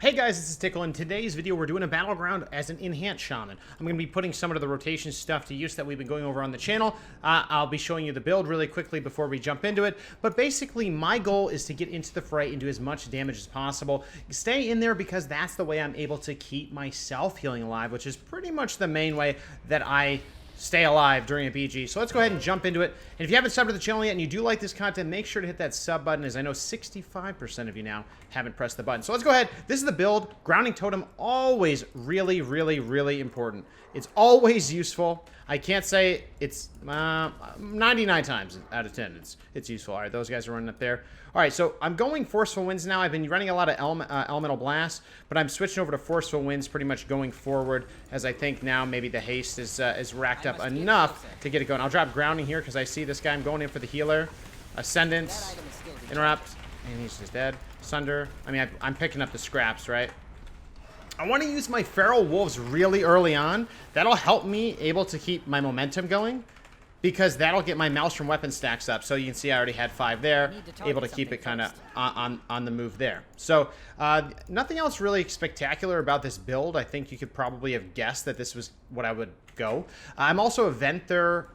Hey guys, this is Tiqqle. In today's video, we're doing a battleground as an enhanced shaman. I'm going to be putting some of the rotation stuff to use that we've been going over on the channel. I'll be showing you the build really quickly before we jump into it. But basically, my goal is to get into the fray and do as much damage as possible. Stay in there because that's the way I'm able to keep myself healing alive, which is pretty much the main way that I stay alive during a BG. So let's go ahead and jump into it. And if you haven't subbed to the channel yet and you do like this content, make sure to hit that sub button, as I know 65% of you now haven't pressed the button. So let's go ahead. This is the build. Grounding Totem, always really important. It's always useful. I can't say it's 99 times out of 10 it's useful. All right, those guys are running up there. All right, so I'm going Forceful Winds now. I've been running a lot of Elemental Blast, but I'm switching over to Forceful Winds pretty much going forward, as I think now maybe the haste is racked up enough to get it going. I'll drop Grounding here because I see this guy. I'm going in for the healer. Ascendance, Interrupt, and he's just dead. Sunder. I mean, I'm picking up the scraps, right? I want to use my Feral Wolves really early on. That'll help me able to keep my momentum going, because that'll get my Maelstrom weapon stacks up. So you can see I already had 5 there, able to keep it kind of on the move there. So nothing else really spectacular about this build. I think you could probably have guessed that this was what I would go. I'm also a Venthyr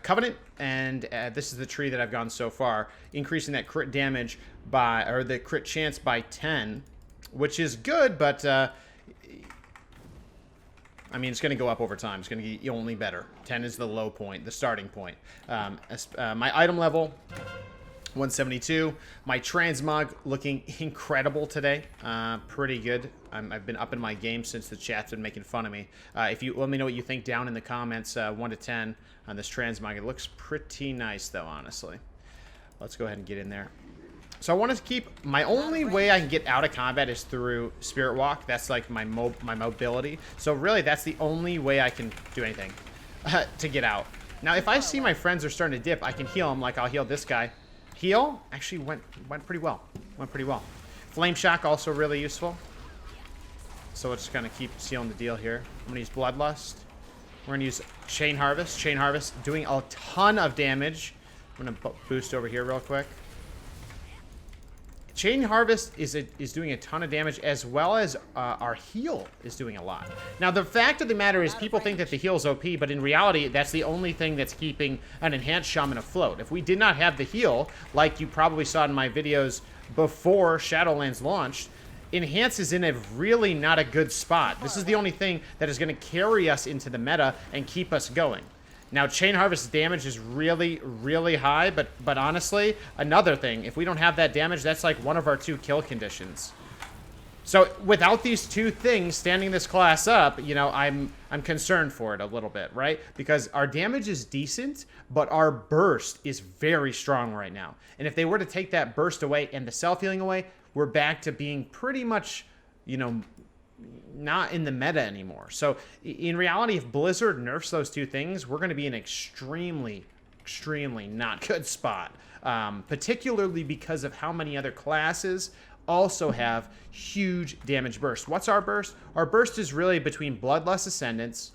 Covenant, and this is the tree that I've gone so far, increasing that crit damage by, or the crit chance by 10, which is good, but I mean, it's going to go up over time. It's going to get only better. 10 is the low point, the starting point. My item level, 172. My transmog looking incredible today. Pretty good. I've been up in my game since the chat's been making fun of me. If you let me know what you think down in the comments, 1 to 10 on this transmog. It looks pretty nice, though, honestly. Let's go ahead and get in there. So I want to keep, my only way I can get out of combat is through Spirit Walk. That's like my mobility. So really, that's the only way I can do anything to get out. Now, if I see my friends are starting to dip, I can heal them. Like, I'll heal this guy. Heal actually went pretty well. Went pretty well. Flame Shock also really useful. So we're just going to keep sealing the deal here. I'm going to use Bloodlust. We're going to use Chain Harvest. Chain Harvest doing a ton of damage. I'm going to boost over here real quick. Chain Harvest is doing a ton of damage, as well as our heal is doing a lot. Now, the fact of the matter is people think that the heal is OP, but in reality, that's the only thing that's keeping an enhanced shaman afloat. If we did not have the heal, like you probably saw in my videos before Shadowlands launched, Enhance is in a really not a good spot. This is the only thing that is going to carry us into the meta and keep us going. Now, Chain Harvest damage is really high, but honestly, another thing, if we don't have that damage, that's like one of our 2 kill conditions. So without these 2 things standing this class up, you know, I'm concerned for it a little bit, right? Because our damage is decent, but our burst is very strong right now. And if they were to take that burst away and the self-healing away, we're back to being pretty much, you know, not in the meta anymore. So in reality, if Blizzard nerfs those 2 things, we're going to be in an extremely not good spot, particularly because of how many other classes also have huge damage burst. What's our burst? Our burst is really between Bloodlust Ascendance,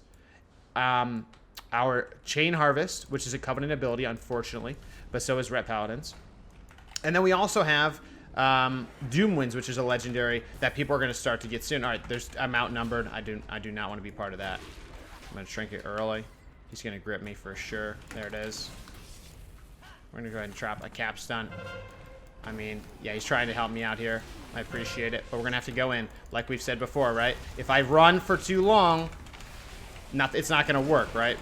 our Chain Harvest, which is a Covenant ability, unfortunately, but so is Ret Paladins, and then we also have Doom Winds, which is a legendary that people are going to start to get soon. All right, I'm outnumbered. I do not want to be part of that. I'm going to shrink it early. He's going to grip me for sure. There it is. We're going to go ahead and trap a cap stun. I mean, yeah, he's trying to help me out here. I appreciate it, but we're going to have to go in, like we've said before, right? If I run for too long, it's not going to work, right?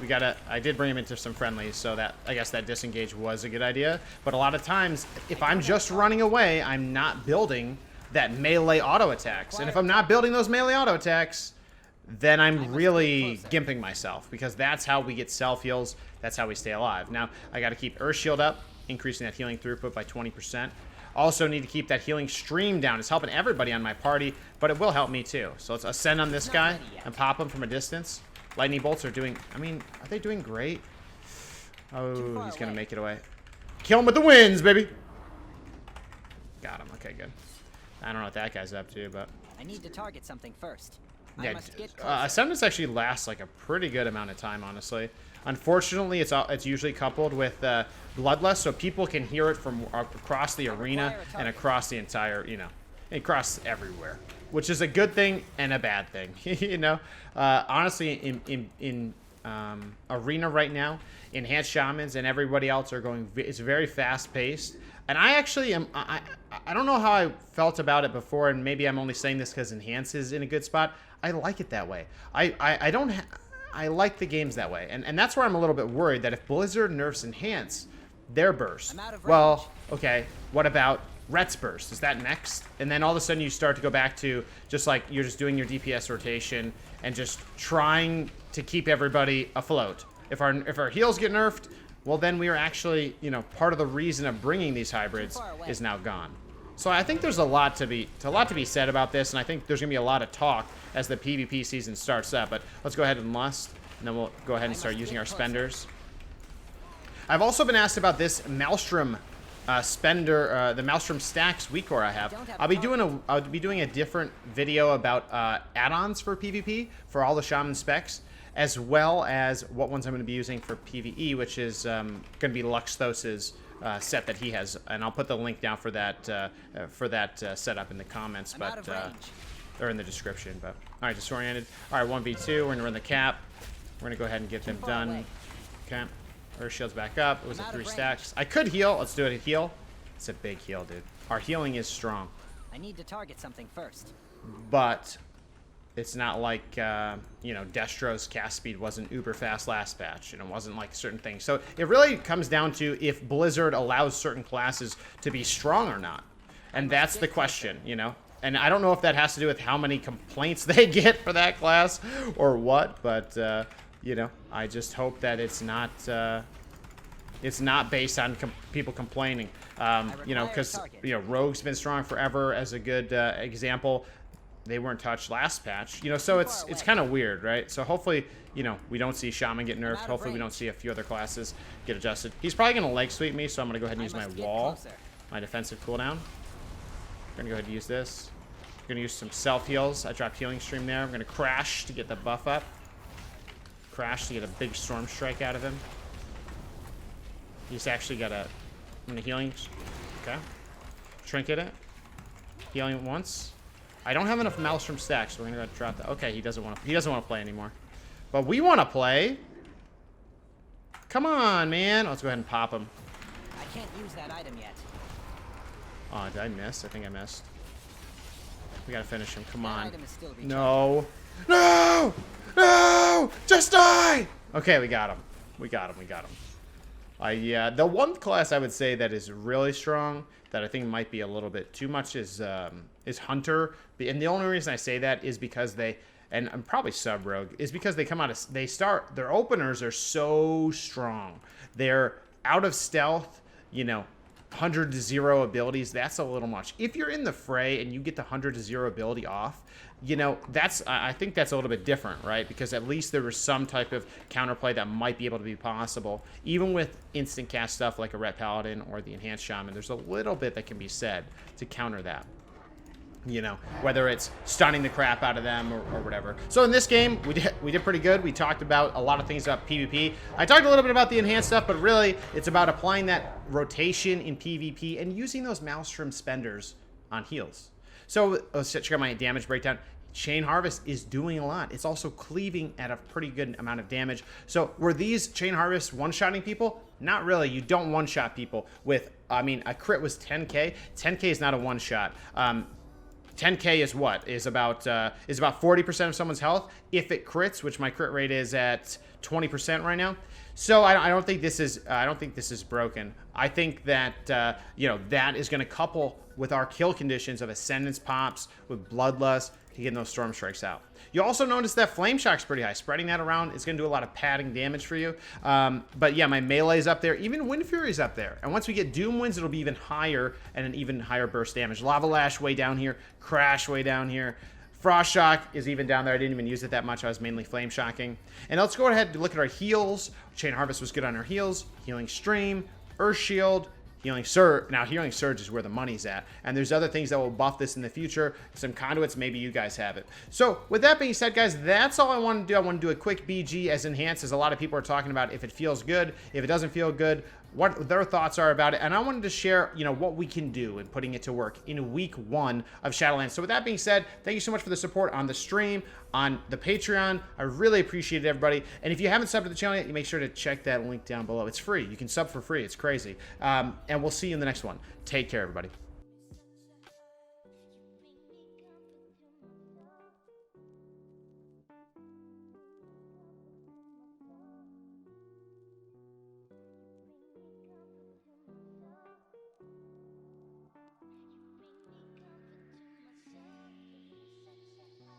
I did bring him into some friendlies, so that, I guess that disengage was a good idea. But a lot of times, if I'm just running away, I'm not building that melee auto attacks. And if I'm not building those melee auto attacks, then I'm really gimping myself, because that's how we get self-heals. That's how we stay alive. Now, I got to keep Earth Shield up, increasing that healing throughput by 20%. Also need to keep that healing stream down. It's helping everybody on my party, but it will help me too. So let's ascend on this guy and pop him from a distance. Lightning bolts are doing, I mean, are they doing great? Oh, he's going to make it away. Kill him with the winds, baby. Got him. Okay, good. I don't know what that guy's up to, but I need to target something first. yeah, Ascendance actually lasts like a pretty good amount of time, honestly. Unfortunately, it's usually coupled with Bloodlust, so people can hear it from across the arena and across the entire, you know, across everywhere, which is a good thing and a bad thing. You know, honestly, in arena right now, enhanced shamans and everybody else are going. It's very fast paced, and I actually am. I don't know how I felt about it before, and maybe I'm only saying this because enhance is in a good spot. I like it that way. I don't. I like the games that way, and that's where I'm a little bit worried that if Blizzard nerfs enhance their burst, well, okay, what about Ret's burst? Is that next? And then all of a sudden you start to go back to just like you're just doing your DPS rotation and just trying to keep everybody afloat. If our heals get nerfed, well then we are actually, you know, part of the reason of bringing these hybrids is now gone. So I think there's a lot to be said about this, and I think there's gonna be a lot of talk as the PvP season starts up. But let's go ahead and lust, and then we'll go ahead and start using our spenders. I've also been asked about this Maelstrom spender, the Maelstrom Stacks weak core I have. I'll be doing a different video about add-ons for PvP for all the shaman specs, as well as what ones I'm going to be using for PvE, which is going to be Luxthos's set that he has, and I'll put the link down for that setup in the comments, but or in the description. But all right, disoriented. All right, 1v2. We're gonna run the cap. We're gonna go ahead and get them done. Okay. Our shield's back up. It was a 3 stacks. I could heal. Let's do it. Heal. It's a big heal, dude. Our healing is strong. I need to target something first. But it's not like, you know, Destro's cast speed wasn't uber fast last patch, and it wasn't like certain things. So it really comes down to if Blizzard allows certain classes to be strong or not. And that's the question, you know. And I don't know if that has to do with how many complaints they get for that class or what, but, you know, I just hope that it's not based on people complaining. You know, because, you know, Rogue's been strong forever as a good example. They weren't touched last patch, you know, so it's kind of weird, right? So hopefully, you know, we don't see Shaman get nerfed. Hopefully we don't see a few other classes get adjusted. He's probably going to leg sweep me, so I'm going to go ahead and use my wall, my defensive cooldown. I'm going to go ahead and use this. I'm going to use some self-heals. I dropped healing stream there. I'm going to crash to get the buff up. Crash to get a big storm strike out of him. He's actually got a... I'm going to healing... Okay. Trinket it. Healing once. I don't have enough Maelstrom stacks, so we're going to drop that. Okay, he doesn't want to play anymore. But we want to play. Come on, man. Let's go ahead and pop him. I can't use that item yet. Oh, did I miss? I think I missed. We gotta finish him. Come on. Still no. No! No! Just die! Okay, we got him. We got him. We got him. Yeah, the one class I would say that is really strong, that I think might be a little bit too much, is Hunter. And the only reason I say that is because they, and I'm probably sub-rogue, is because they come out of, their openers are so strong. They're out of stealth, you know, 100 to 0 abilities. That's a little much. If you're in the fray and you get the 100 to 0 ability off, you know, I think that's a little bit different, right? Because at least there was some type of counterplay that might be able to be possible. Even with instant cast stuff like a Ret Paladin or the Enhanced Shaman, there's a little bit that can be said to counter that. You know, whether it's stunning the crap out of them or whatever. So in this game, we did pretty good. We talked about a lot of things about PvP. I talked a little bit about the enhanced stuff, but really it's about applying that rotation in PvP and using those Maelstrom spenders on heals. So let's check out my damage breakdown. Chain Harvest is doing a lot. It's also cleaving at a pretty good amount of damage. So were these Chain Harvests one-shotting people? Not really. You don't one-shot people with, I mean, a crit was 10k. 10k is not a one-shot. 10k is what? Is about 40% of someone's health if it crits, which my crit rate is at 20% right now. So I don't think this is broken. I think that you know, that is going to couple with our kill conditions of Ascendance pops with Bloodlust to get those Storm Strikes out. You also notice that Flame Shock's pretty high. Spreading that around is going to do a lot of padding damage for you. But yeah, my melee's up there. Even Wind Fury's up there. And once we get Doom Winds, it'll be even higher and an even higher burst damage. Lava Lash way down here. Crash way down here. Frost Shock is even down there. I didn't even use it that much. I was mainly Flame Shocking. And let's go ahead and look at our heals. Chain Harvest was good on our heals. Healing Stream. Earth Shield. Healing Surge. Now, Healing Surge is where the money's at. And there's other things that will buff this in the future. Some conduits, maybe you guys have it. So, with that being said, guys, that's all I want to do. I want to do a quick BG as enhanced, as a lot of people are talking about if it feels good. If it doesn't feel good, what their thoughts are about it, and I wanted to share, you know, what we can do in putting it to work in week 1 of Shadowlands. So with that being said, thank you so much for the support on the stream, on the Patreon. I really appreciate it, everybody. And if you haven't subbed to the channel yet, you make sure to check that link down below. It's free. You can sub for free. It's crazy. And we'll see you in the next one. Take care, everybody.